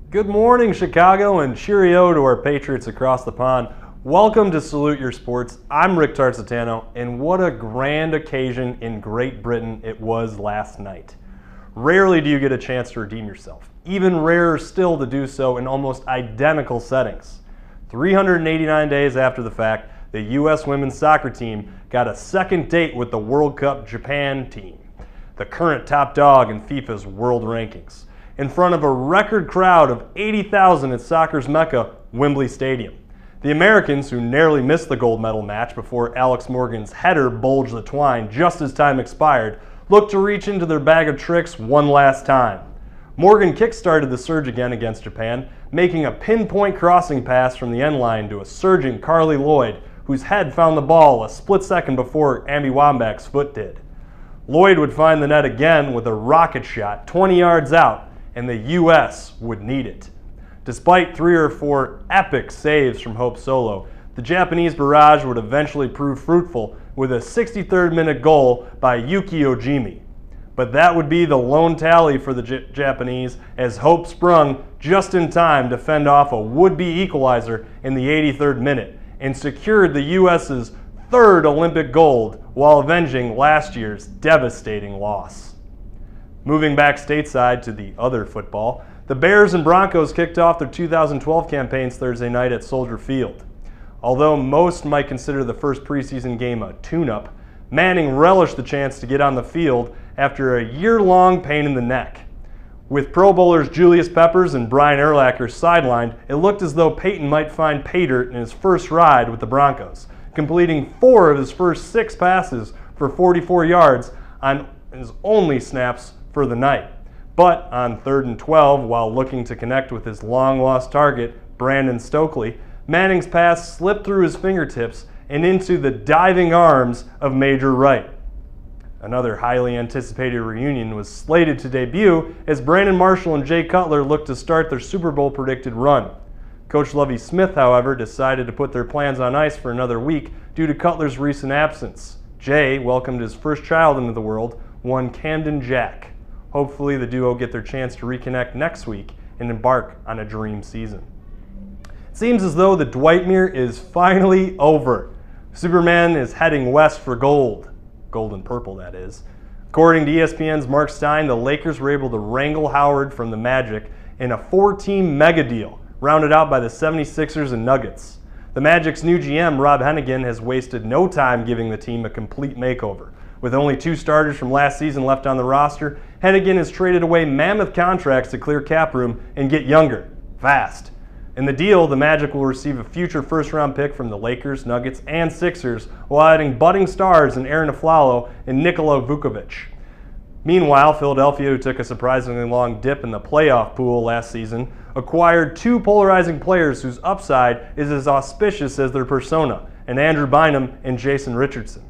Good morning, Chicago, and cheerio to our Patriots across the pond. Welcome to Salute Your Sports. I'm Rick Tarzitano, and what a grand occasion in Great Britain it was last night. Rarely do you get a chance to redeem yourself. Even rarer still to do so in almost identical settings. 389 days after the fact, the U.S. women's soccer team got a second date with the World Cup Japan team, the current top dog in FIFA's world rankings, in front of a record crowd of 80,000 at soccer's mecca, Wembley Stadium. The Americans, who narrowly missed the gold medal match before Alex Morgan's header bulged the twine just as time expired, looked to reach into their bag of tricks one last time. Morgan kick-started the surge again against Japan, making a pinpoint crossing pass from the end line to a surging Carly Lloyd, whose head found the ball a split second before Abby Wambach's foot did. Lloyd would find the net again with a rocket shot 20 yards out, and the U.S. would need it. Despite 3 or 4 epic saves from Hope Solo, the Japanese barrage would eventually prove fruitful with a 63rd minute goal by Yuki Ojimi. But that would be the lone tally for the Japanese, as Hope sprung just in time to fend off a would-be equalizer in the 83rd minute and secured the U.S.'s 3rd Olympic gold while avenging last year's devastating loss. Moving back stateside to the other football, the Bears and Broncos kicked off their 2012 campaigns Thursday night at Soldier Field. Although most might consider the first preseason game a tune-up, Manning relished the chance to get on the field after a year-long pain in the neck. With Pro Bowlers Julius Peppers and Brian Urlacher sidelined, it looked as though Peyton might find pay dirt in his first ride with the Broncos, completing 4 of his first 6 passes for 44 yards on his only snaps for the night. But on 3rd and 12, while looking to connect with his long-lost target, Brandon Stokely, Manning's pass slipped through his fingertips and into the diving arms of Major Wright. Another highly anticipated reunion was slated to debut as Brandon Marshall and Jay Cutler looked to start their Super Bowl predicted run. Coach Lovie Smith, however, decided to put their plans on ice for another week due to Cutler's recent absence. Jay welcomed his first child into the world, one Camden Jack. Hopefully the duo get their chance to reconnect next week and embark on a dream season. It seems as though the Dwightmere is finally over. Superman is heading west for gold. Gold and purple, that is. According to ESPN's Mark Stein, the Lakers were able to wrangle Howard from the Magic in a 4-team mega deal, rounded out by the 76ers and Nuggets. The Magic's new GM, Rob Hennigan, has wasted no time giving the team a complete makeover. With only 2 starters from last season left on the roster, Hennigan has traded away mammoth contracts to clear cap room and get younger, fast. In the deal, the Magic will receive a future first-round pick from the Lakers, Nuggets, and Sixers, while adding budding stars in Aaron Aflalo and Nikola Vukovic. Meanwhile, Philadelphia, who took a surprisingly long dip in the playoff pool last season, acquired 2 polarizing players whose upside is as auspicious as their persona, in Andrew Bynum and Jason Richardson.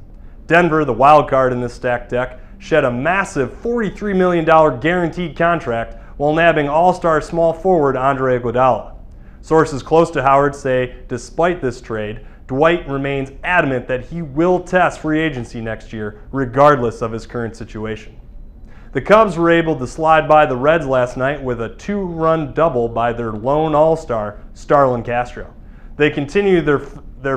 Denver, the wild card in this stacked deck, shed a massive $43 million guaranteed contract while nabbing all-star small forward Andre Iguodala. Sources close to Howard say, despite this trade, Dwight remains adamant that he will test free agency next year, regardless of his current situation. The Cubs were able to slide by the Reds last night with a 2-run double by their lone all-star, Starlin Castro. They continue their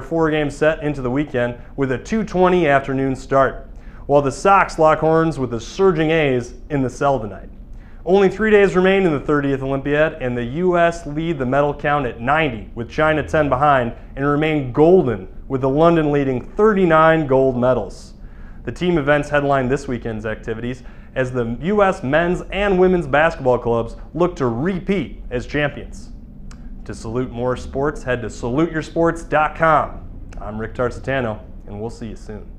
4-game set into the weekend with a 2:20 afternoon start, while the Sox lock horns with the surging A's in the cell tonight. Only 3 days remain in the 30th Olympiad, and the U.S. lead the medal count at 90, with China 10 behind, and remain golden, with the London leading 39 gold medals. The team events headline this weekend's activities as the U.S. men's and women's basketball clubs look to repeat as champions. To salute more sports, head to saluteyoursports.com. I'm Rick Tarzitano, and we'll see you soon.